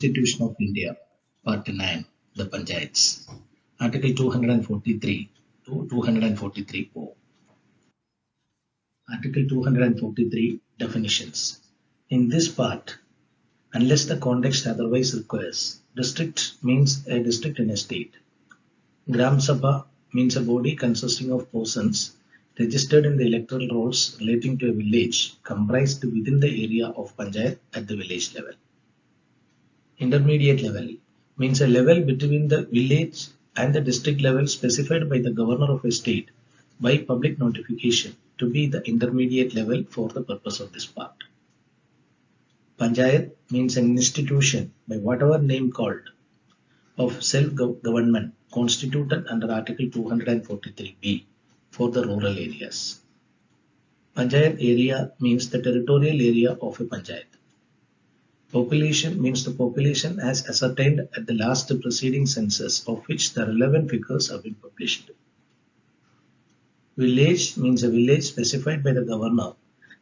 Constitution of India, Part 9, the Panchayats, Article 243 to 243O. Article 243 Definitions. In this part, unless the context otherwise requires, district means a district in a state. Gram Sabha means a body consisting of persons registered in the electoral rolls relating to a village comprised within the area of Panchayat at the village level. Intermediate level means a level between the village and the district level specified by the governor of a state by public notification to be the intermediate level for the purpose of this part. Panchayat means an institution by whatever name called of self-government constituted under Article 243B for the rural areas. Panchayat area means the territorial area of a panchayat. Population means the population as ascertained at the last preceding census of which the relevant figures have been published. Village means a village specified by the governor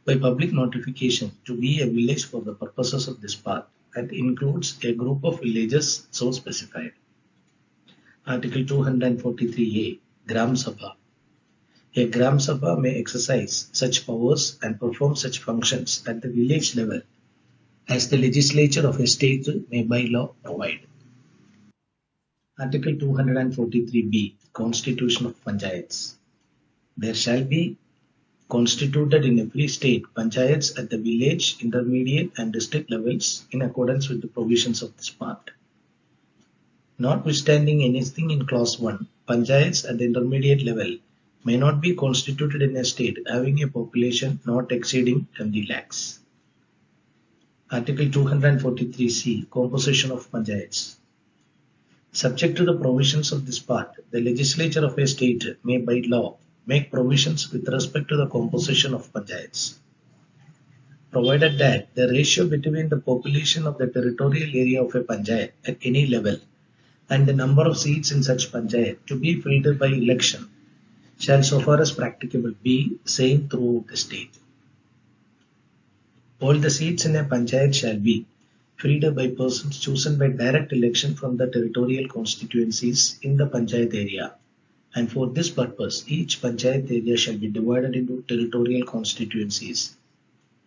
by public notification to be a village for the purposes of this part and includes a group of villages so specified. Article 243A, Gram Sabha. A Gram Sabha may exercise such powers and perform such functions at the village level as the legislature of a state may by law provide. Article 243B, Constitution of Panchayats. There shall be constituted in every state panchayats at the village, intermediate and district levels in accordance with the provisions of this part. Notwithstanding anything in clause 1, panchayats at the intermediate level may not be constituted in a state having a population not exceeding 20 lakhs. Article 243C, Composition of Panchayats. Subject to the provisions of this part, the legislature of a state may by law make provisions with respect to the composition of panchayats, provided that the ratio between the population of the territorial area of a panchayat at any level and the number of seats in such panchayat to be filled by election shall so far as practicable be same throughout the state. All the seats in a panchayat shall be filled by persons chosen by direct election from the territorial constituencies in the panchayat area, and for this purpose each panchayat area shall be divided into territorial constituencies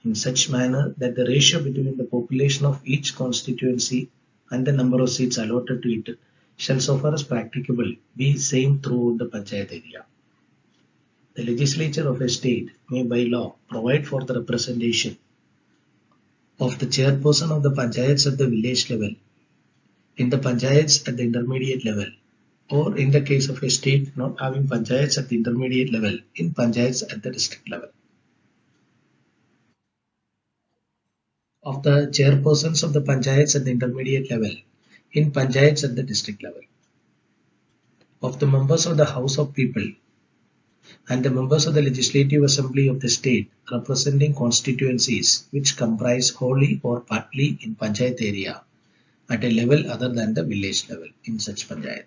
in such manner that the ratio between the population of each constituency and the number of seats allotted to it shall so far as practicable be same throughout the panchayat area. The legislature of a state may by law provide for the representation of the chairperson of the panchayats at the village level, in the panchayats at the intermediate level, or in the case of a state not having panchayats at the intermediate level, in panchayats at the district level. Of the chairpersons of the panchayats at the intermediate level, in panchayats at the district level. Of the members of the House of People and the members of the Legislative Assembly of the state representing constituencies which comprise wholly or partly in panchayat area at a level other than the village level in such panchayat.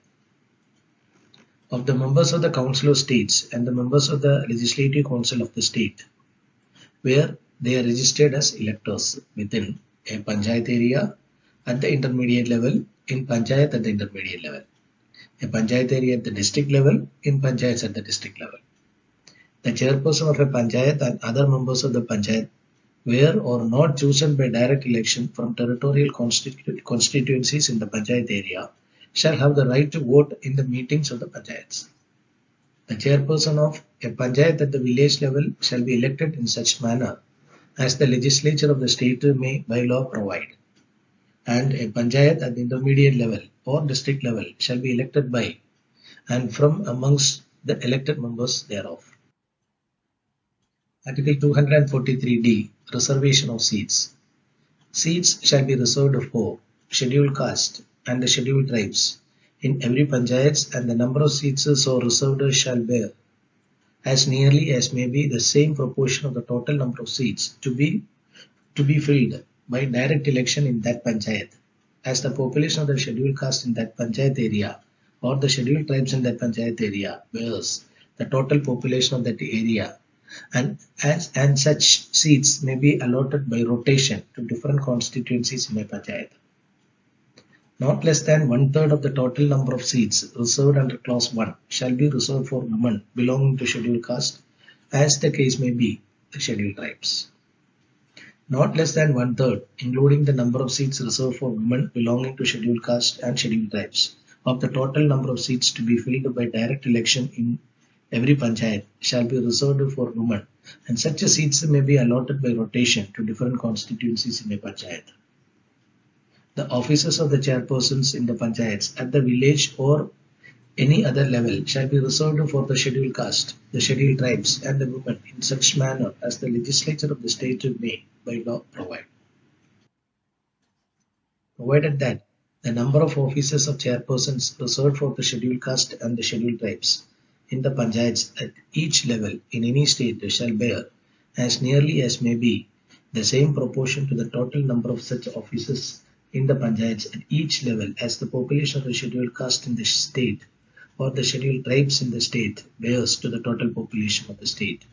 Of the members of the Council of States and the members of the Legislative Council of the state, where they are registered as electors within a panchayat area at the intermediate level, in panchayat at the intermediate level, a panchayat area at the district level, in panchayats at the district level. The chairperson of a panchayat and other members of the panchayat were or not chosen by direct election from territorial constituencies in the panchayat area shall have the right to vote in the meetings of the panchayats. The chairperson of a panchayat at the village level shall be elected in such manner as the legislature of the state may by law provide, and a panchayat at the intermediate level or district level shall be elected by and from amongst the elected members thereof. Article 243D, Reservation of Seats. Seats shall be reserved for scheduled caste and the scheduled tribes in every panchayat, and the number of seats so reserved shall bear as nearly as may be the same proportion of the total number of seats to be filled by direct election in that panchayat, as the population of the scheduled caste in that panchayat area or the scheduled tribes in that panchayat area bears the total population of that area, and such seats may be allotted by rotation to different constituencies in a panchayat. Not less than one-third of the total number of seats reserved under Clause 1 shall be reserved for women belonging to scheduled caste, as the case may be, the scheduled tribes. Not less than one-third, including the number of seats reserved for women belonging to scheduled caste and scheduled tribes, of the total number of seats to be filled by direct election in every panchayat shall be reserved for women, and such seats may be allotted by rotation to different constituencies in a panchayat. The offices of the chairpersons in the panchayats at the village or any other level shall be reserved for the scheduled caste, the scheduled tribes, and the women in such manner as the legislature of the state may, by law, provide. Provided that the number of offices of chairpersons reserved for the scheduled caste and the scheduled tribes in the panchayats at each level in any state shall bear, as nearly as may be, the same proportion to the total number of such offices in the panchayats at each level as the population of the scheduled caste in the state or the scheduled tribes in the state bears to the total population of the state.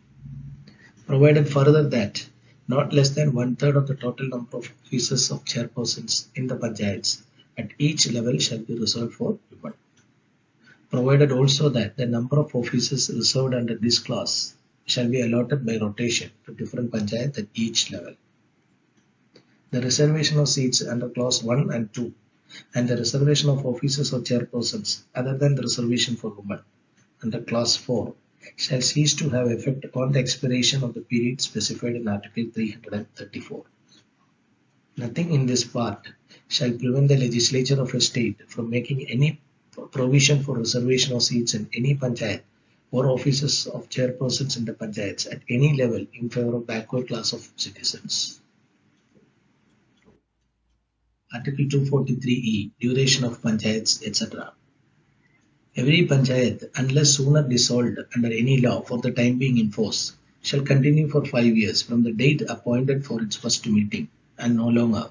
Provided further that not less than one-third of the total number of offices of chairpersons in the panchayats at each level shall be reserved for women. Provided also that the number of offices reserved under this clause shall be allotted by rotation to different panchayats at each level. The reservation of seats under clause 1 and 2 and the reservation of offices of chairpersons other than the reservation for women under clause 4 shall cease to have effect upon the expiration of the period specified in Article 334. Nothing in this part shall prevent the legislature of a state from making any provision for reservation of seats in any panchayat or offices of chairpersons in the panchayats at any level in favor of backward class of citizens. Article 243E, Duration of Panchayats, etc. Every panchayat, unless sooner dissolved under any law for the time being in force, shall continue for 5 years from the date appointed for its first meeting, and no longer.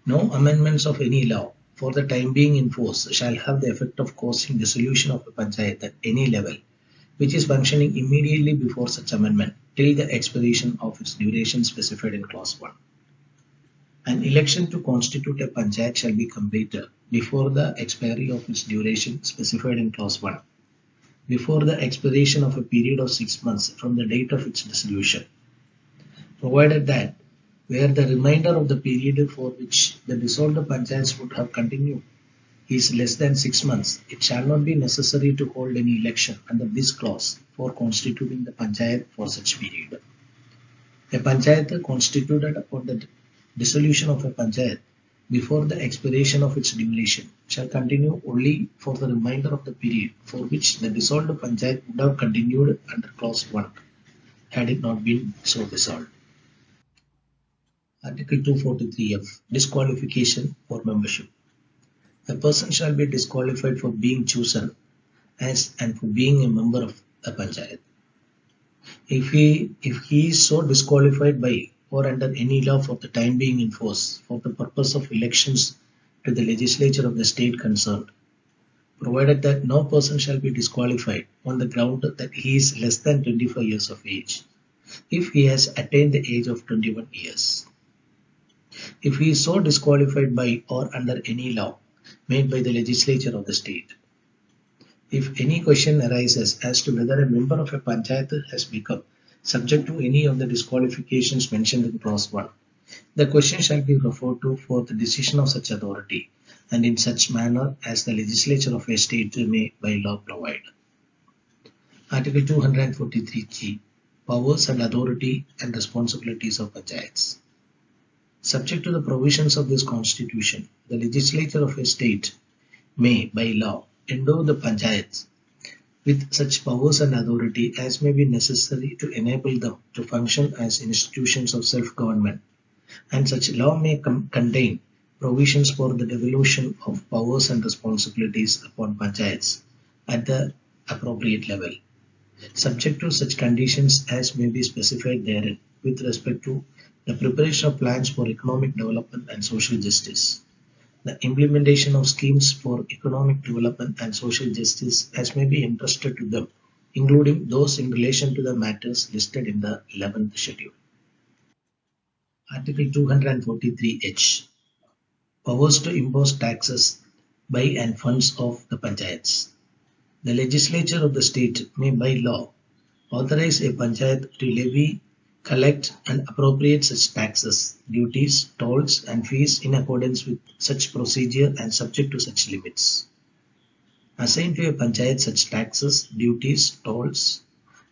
No amendments of any law for the time being in force shall have the effect of causing dissolution of a panchayat at any level, which is functioning immediately before such amendment, till the expiration of its duration specified in clause 1. An election to constitute a panchayat shall be completed before the expiry of its duration specified in clause 1, before the expiration of a period of 6 months from the date of its dissolution, provided that where the remainder of the period for which the dissolved panchayats would have continued is less than 6 months, it shall not be necessary to hold any election under this clause for constituting the panchayat for such period. A panchayat constituted upon the dissolution of a panchayat before the expiration of its duration shall continue only for the remainder of the period for which the dissolved panchayat would have continued under clause 1 had it not been so dissolved. Article 243F, Disqualification for membership. A person shall be disqualified for being chosen as and for being a member of a panchayat if he is so disqualified by or under any law for the time being in force for the purpose of elections to the legislature of the state concerned, provided that no person shall be disqualified on the ground that he is less than 25 years of age, if he has attained the age of 21 years. If he is so disqualified by or under any law made by the legislature of the state. If any question arises as to whether a member of a panchayat has become subject to any of the disqualifications mentioned in clause 1, the question shall be referred to for the decision of such authority and in such manner as the legislature of a state may by law provide. Article 243G, Powers and Authority and Responsibilities of Panchayats. Subject to the provisions of this constitution, the legislature of a state may by law endow the panchayats with such powers and authority as may be necessary to enable them to function as institutions of self-government, and such law may contain provisions for the devolution of powers and responsibilities upon panchayats at the appropriate level, subject to such conditions as may be specified therein with respect to the preparation of plans for economic development and social justice, the implementation of schemes for economic development and social justice as may be entrusted to them, including those in relation to the matters listed in the 11th schedule. Article 243H, powers to impose taxes by and funds of the panchayats. The legislature of the state may by law authorize a panchayat to levy, collect and appropriate such taxes, duties, tolls and fees in accordance with such procedure and subject to such limits. Assign to a panchayat such taxes, duties, tolls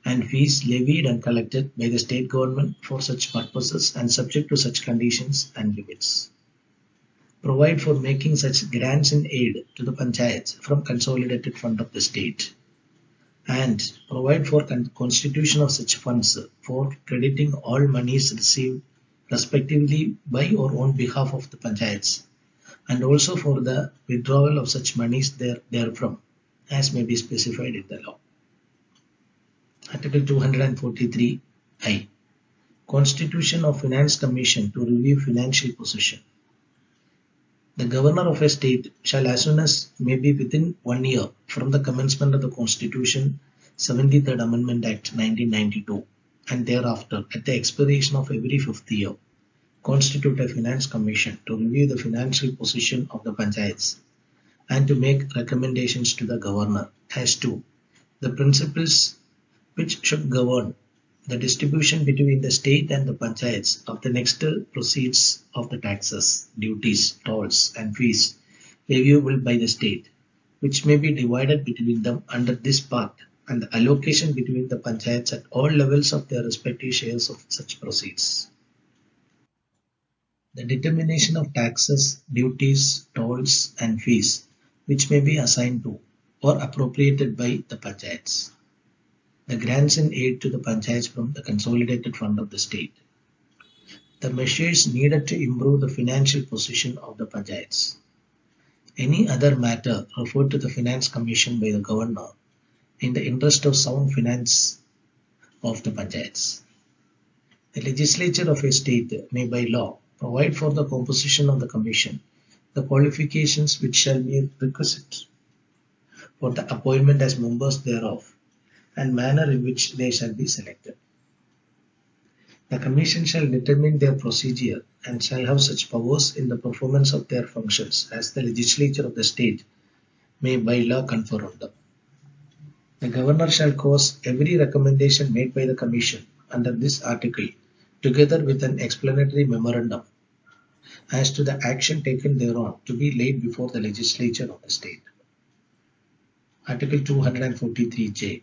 and fees levied and collected by the state government for such purposes and subject to such conditions and limits. Provide for making such grants in aid to the panchayats from consolidated fund of the state, and provide for constitution of such funds for crediting all monies received respectively by or on behalf of the panchayats, and also for the withdrawal of such monies therefrom, as may be specified in the law. Article 243I. Constitution of Finance Commission to review financial position. The governor of a state shall, as soon as may be within 1 year from the commencement of the Constitution, 73rd Amendment Act 1992, and thereafter at the expiration of every 5th year, constitute a finance commission to review the financial position of the panchayats and to make recommendations to the governor as to the principles which should govern the distribution between the state and the panchayats of the next proceeds of the taxes, duties, tolls and fees leviable by the state, which may be divided between them under this part, and the allocation between the panchayats at all levels of their respective shares of such proceeds. The determination of taxes, duties, tolls and fees which may be assigned to or appropriated by the panchayats. The grants in aid to the panchayats from the consolidated fund of the state. The measures needed to improve the financial position of the panchayats. Any other matter referred to the Finance Commission by the governor in the interest of sound finance of the panchayats. The legislature of a state may by law provide for the composition of the commission, the qualifications which shall be requisite for the appointment as members thereof, and manner in which they shall be selected. The Commission shall determine their procedure and shall have such powers in the performance of their functions as the legislature of the state may by law confer on them. The Governor shall cause every recommendation made by the Commission under this article, together with an explanatory memorandum as to the action taken thereon, to be laid before the legislature of the state. Article 243J.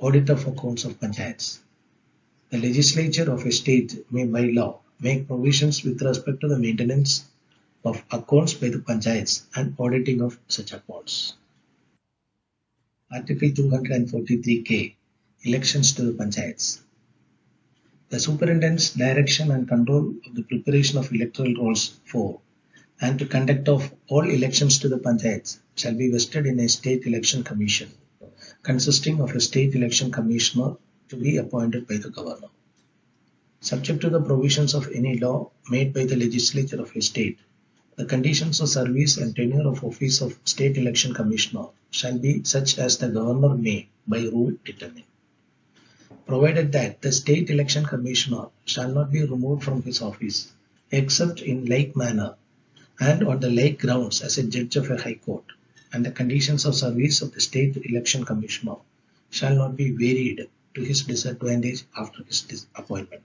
Audit of accounts of panchayats. The legislature of a state may by law make provisions with respect to the maintenance of accounts by the panchayats and auditing of such accounts. Article 243K. Elections to the panchayats. The superintendent's direction and control of the preparation of electoral rolls for and to conduct of all elections to the panchayats shall be vested in a state election commission, consisting of a state election commissioner to be appointed by the governor. Subject to the provisions of any law made by the legislature of a state, the conditions of service and tenure of office of state election commissioner shall be such as the governor may, by rule, determine, provided that the state election commissioner shall not be removed from his office, except in like manner and on the like grounds as a judge of a high court, and the conditions of service of the state election commissioner shall not be varied to his disadvantage after his appointment.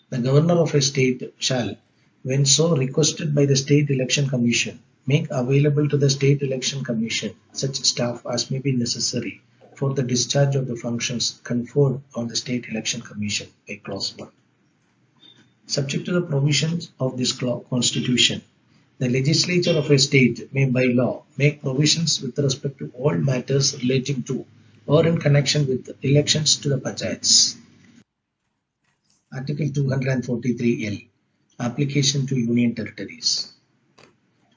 The governor of a state shall, when so requested by the state election commission, make available to the state election commission such staff as may be necessary for the discharge of the functions conferred on the state election commission by clause 1. Subject to the provisions of this constitution, the legislature of a state may by law make provisions with respect to all matters relating to or in connection with elections to the panchayats. Article 243L. Application to Union Territories.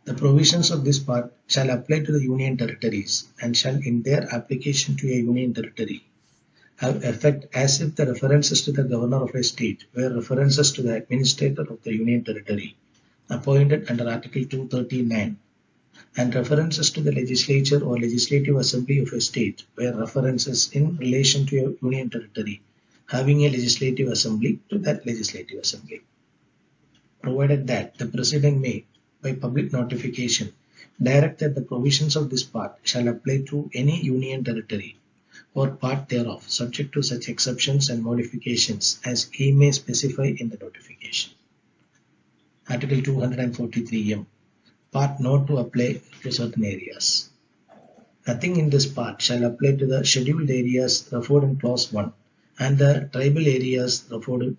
The provisions of this part shall apply to the Union Territories and shall in their application to a Union Territory have effect as if the references to the Governor of a state were references to the Administrator of the Union Territory appointed under Article 239, and references to the Legislature or Legislative Assembly of a state were references in relation to a Union Territory having a Legislative Assembly to that Legislative Assembly, provided that the President may, by public notification direct that the provisions of this part shall apply to any union territory or part thereof, subject to such exceptions and modifications as he may specify in the notification. Article 243M. Part not to apply to certain areas. Nothing in this part shall apply to the scheduled areas referred in clause 1 and the tribal areas referred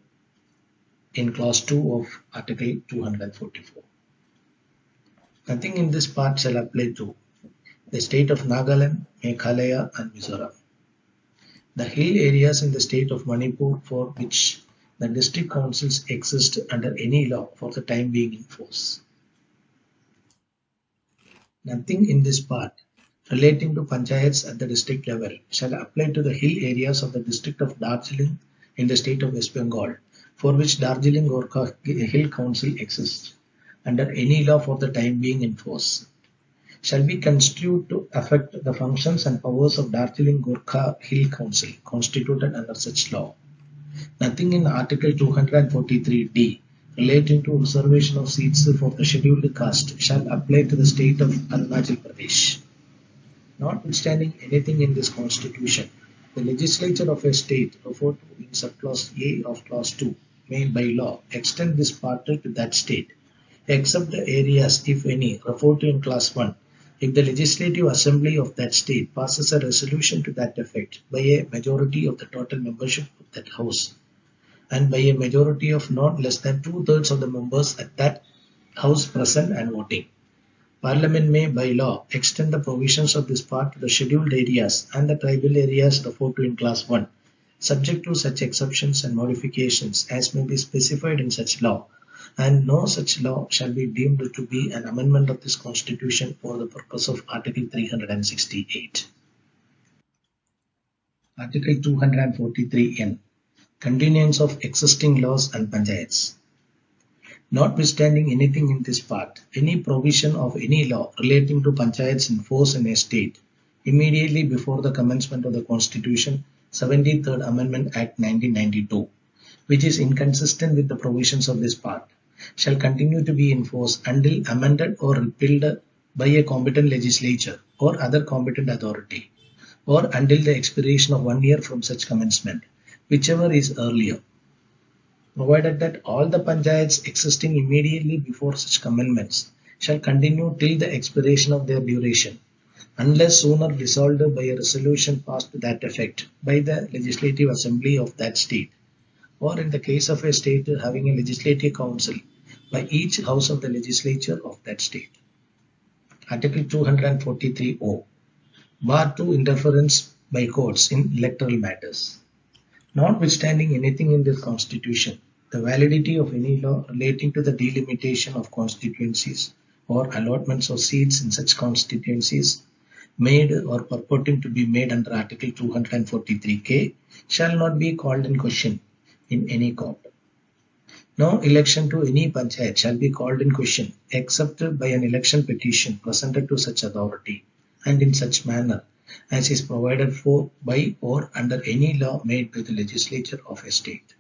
in clause 2 of Article 244. Nothing in this part shall apply to the state of Nagaland, Meghalaya and Mizoram. The hill areas in the state of Manipur for which the district councils exist under any law for the time being in force. Nothing in this part relating to panchayats at the district level shall apply to the hill areas of the district of Darjeeling in the state of West Bengal for which Darjeeling Gorkha Hill Council exists under any law for the time being in force. Shall be construed to affect the functions and powers of Darjeeling Gorkha Hill Council constituted under such law. Nothing in Article 243D relating to reservation of seats for the scheduled caste shall apply to the state of Arunachal Pradesh. Notwithstanding anything in this constitution, the legislature of a state referred to in subclause A of clause 2 may by law extend this part to that state, except the areas, if any, referred to in clause 1, if the legislative assembly of that state passes a resolution to that effect by a majority of the total membership of that house, and by a majority of not less than 2/3 of the members at that house present and voting. Parliament may by law extend the provisions of this part to the scheduled areas and the tribal areas referred to in clause 1, subject to such exceptions and modifications as may be specified in such law, and no such law shall be deemed to be an amendment of this constitution for the purpose of Article 368. Article 243N. Continuance of existing laws and panchayats. Notwithstanding anything in this part, any provision of any law relating to panchayats in force in a state, immediately before the commencement of the Constitution, 73rd Amendment Act 1992, which is inconsistent with the provisions of this part, shall continue to be in force until amended or repealed by a competent legislature or other competent authority, or until the expiration of 1 year from such commencement, whichever is earlier, provided that all the panchayats existing immediately before such amendments shall continue till the expiration of their duration, unless sooner dissolved by a resolution passed to that effect by the legislative assembly of that state, or in the case of a state having a legislative council, by each house of the legislature of that state. Article 243O. Bar to interference by courts in electoral matters. Notwithstanding anything in this constitution, the validity of any law relating to the delimitation of constituencies or allotments of seats in such constituencies made or purporting to be made under Article 243K shall not be called in question in any court. No election to any panchayat shall be called in question except by an election petition presented to such authority and in such manner as is provided for by or under any law made by the legislature of a state.